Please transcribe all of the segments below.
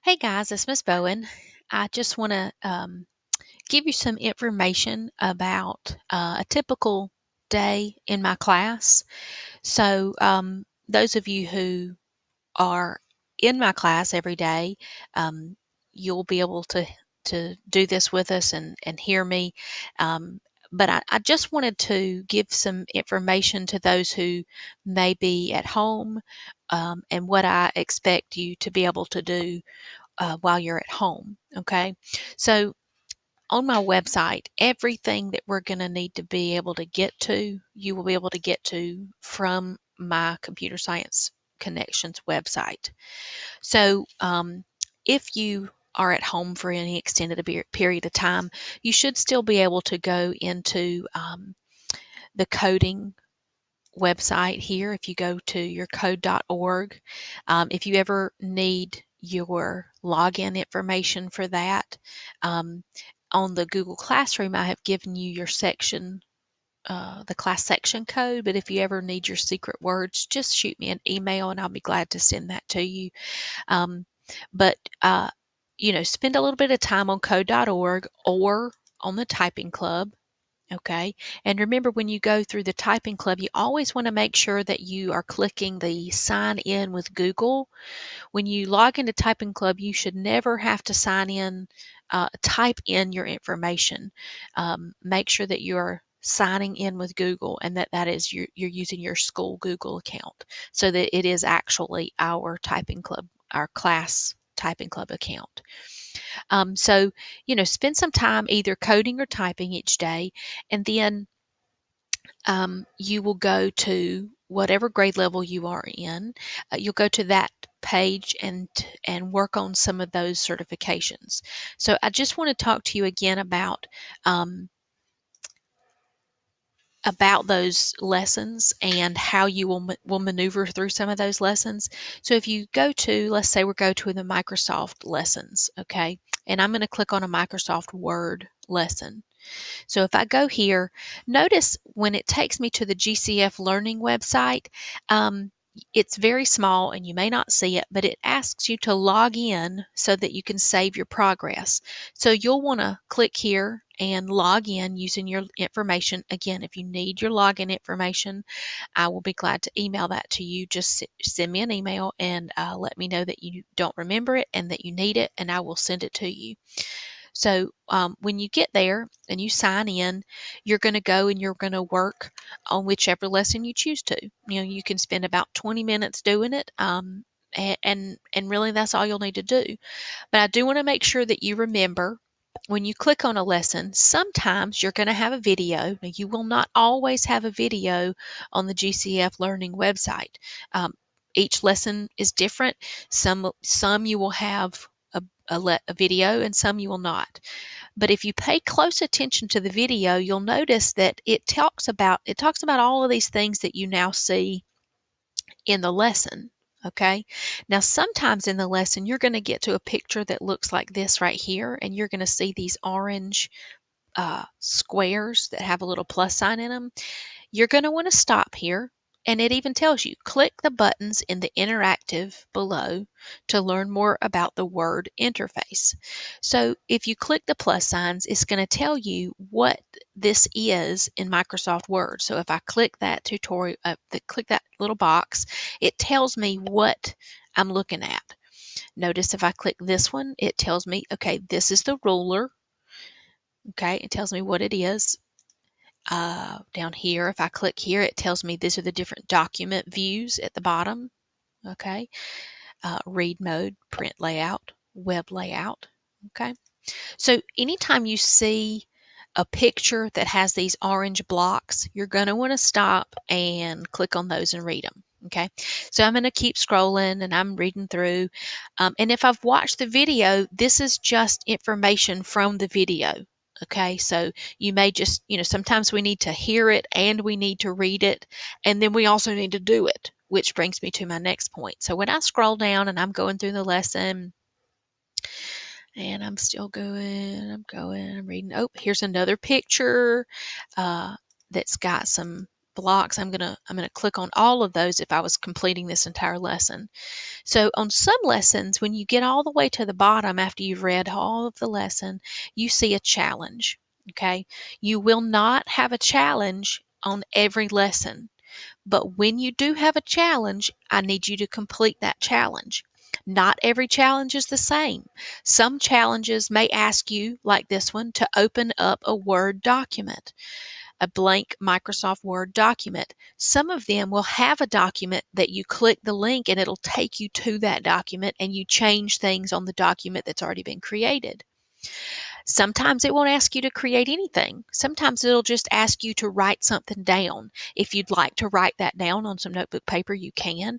Hey guys, it's Miss Bowen. I just want to give you some information about a typical day in my class. Those of you who are in my class every day, um, you'll be able to do this with us and hear me. Um, but I just wanted to give some information to those who may be at home and what I expect you to be able to do while you're at home. Okay. So on my website, everything that we're going to need to be able to get to, you will be able to get to from my Computer Science Connections website. So if you are at home for any extended period of time, you should still be able to go into the coding website here. If you go to your code.org, if you ever need your login information for that, um, on the Google Classroom, I have given you your section, the class section code. But if you ever need your secret words, just shoot me an email and I'll be glad to send that to you. Um, but spend a little bit of time on code.org or on the Typing Club. Okay. And remember, when you go through the Typing Club, you always want to make sure that you are clicking the sign in with Google. When you log into Typing Club, you should never have to sign in, type in your information. Make sure that you're signing in with Google and that is you're using your school Google account so that it is actually our Typing Club, our class Typing Club account. Spend some time either coding or typing each day, and then you will go to whatever grade level you are in. You'll go to that page and work on some of those certifications. So I just want to talk to you again um, about those lessons and how you will maneuver through some of those lessons. So if you go to, let's say we're go to the Microsoft lessons, okay, and I'm going to click on a Microsoft Word lesson. So if I go here, notice when it takes me to the GCF Learning website, it's very small and you may not see it, but it asks you to log in so that you can save your progress. So you'll want to click here and log in using your information. Again, if you need your login information, I will be glad to email that to you. Just send me an email and let me know that you don't remember it and that you need it, and I will send it to you. So when you get there and you sign in, you're going to go and you're going to work on whichever lesson you choose to. You can spend about 20 minutes doing it, and really that's all you'll need to do. But I do want to make sure that you remember, when you click on a lesson, sometimes you're going to have a video. Now, you will not always have a video on the GCF Learning website. Um, each lesson is different. Some you will have a video, and some you will not. But if you pay close attention to the video, you'll notice that it talks about all of these things that you now see in the lesson. Okay. Now, sometimes in the lesson, you're going to get to a picture that looks like this right here, and you're going to see these orange squares that have a little plus sign in them. You're going to want to stop here, and it even tells you click the buttons in the interactive below to learn more about the word interface. So if you click the plus signs, it's going to tell you what this is in Microsoft Word. So if I click that tutorial, click that little box, it tells me what I'm looking at. Notice if I click this one, it tells me, okay, this is the ruler. Okay, it tells me what it is. Down here, if I click here, it tells me these are the different document views at the bottom. Okay, read mode, print layout, web layout. Okay, so anytime you see a picture that has these orange blocks, you're going to want to stop and click on those and read them. Okay, so I'm going to keep scrolling and I'm reading through. And if I've watched the video, this is just information from the video. Okay, so you may just, sometimes we need to hear it and we need to read it, and then we also need to do it, which brings me to my next point. So when I scroll down and I'm going through the lesson, and I'm still going, I'm reading. Oh, here's another picture that's got some blocks. I'm gonna click on all of those if I was completing this entire lesson. So on some lessons, when you get all the way to the bottom after you've read all of the lesson, you see a challenge. Okay, you will not have a challenge on every lesson, but when you do have a challenge, I need you to complete that challenge. Not every challenge is the same. Some challenges may ask you, like this one, to open up a Word document, a blank Microsoft Word document. Some of them will have a document that you click the link and it'll take you to that document and you change things on the document that's already been created. Sometimes it won't ask you to create anything. Sometimes it'll just ask you to write something down. If you'd like to write that down on some notebook paper, you can.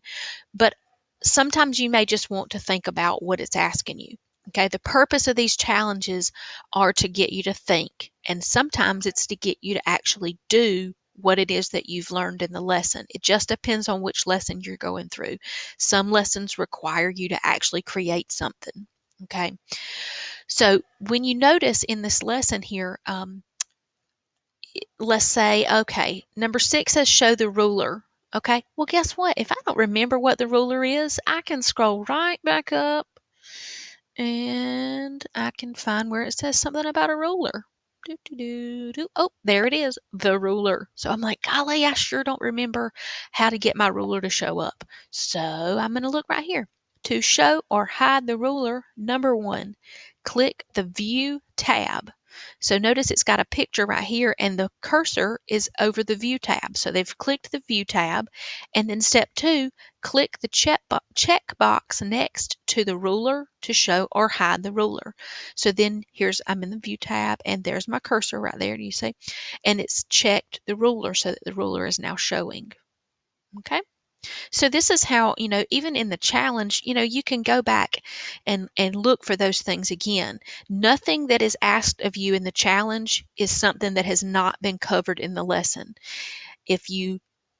But sometimes you may just want to think about what it's asking you. Okay, the purpose of these challenges are to get you to think, and sometimes it's to get you to actually do what it is that you've learned in the lesson. It just depends on which lesson you're going through. Some lessons require you to actually create something. Okay, so when you notice in this lesson here, let's say, okay, number 6 says show the ruler. Okay, well, guess what? If I don't remember what the ruler is, I can scroll right back up and I can find where it says something about a ruler. Oh, there it is, the ruler. So I'm like, golly, I sure don't remember how to get my ruler to show up. So I'm going to look right here. To show or hide the ruler, number 1, click the View tab. So notice it's got a picture right here and the cursor is over the View tab. So they've clicked the View tab, and then step 2, click the check box next to the ruler to show or hide the ruler. So then I'm in the View tab and there's my cursor right there, you see, and it's checked the ruler so that the ruler is now showing. Okay. So this is how, even in the challenge, you can go back and look for those things again. Nothing that is asked of you in the challenge is something that has not been covered in the lesson. If you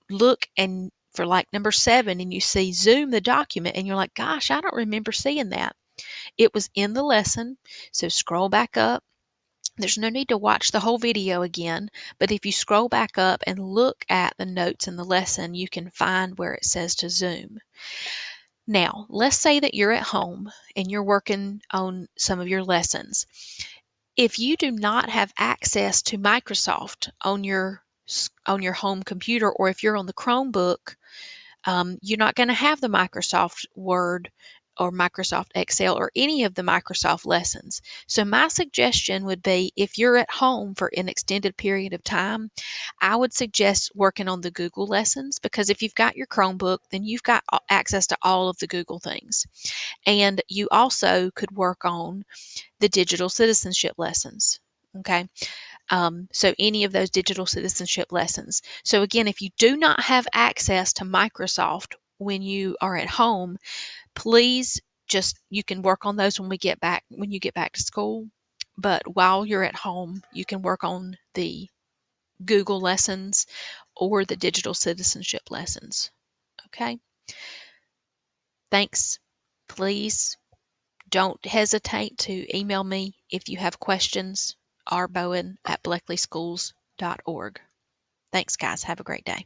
look and for like number 7 and you see zoom the document and you're like, gosh, I don't remember seeing that. It was in the lesson. So scroll back up. There's no need to watch the whole video again, but if you scroll back up and look at the notes in the lesson, you can find where it says to zoom. Now, let's say that you're at home and you're working on some of your lessons. If you do not have access to Microsoft on your home computer, or if you're on the Chromebook, you're not going to have the Microsoft Word or Microsoft Excel or any of the Microsoft lessons. So my suggestion would be, if you're at home for an extended period of time, I would suggest working on the Google lessons, because if you've got your Chromebook, then you've got access to all of the Google things. And you also could work on the digital citizenship lessons. Okay. So any of those digital citizenship lessons. So again, if you do not have access to Microsoft when you are at home, please you can work on those when you get back to school. But while you're at home, you can work on the Google lessons or the digital citizenship lessons. Okay. Thanks. Please don't hesitate to email me if you have questions, rbowen@bleckleyschools.org. Thanks, guys. Have a great day.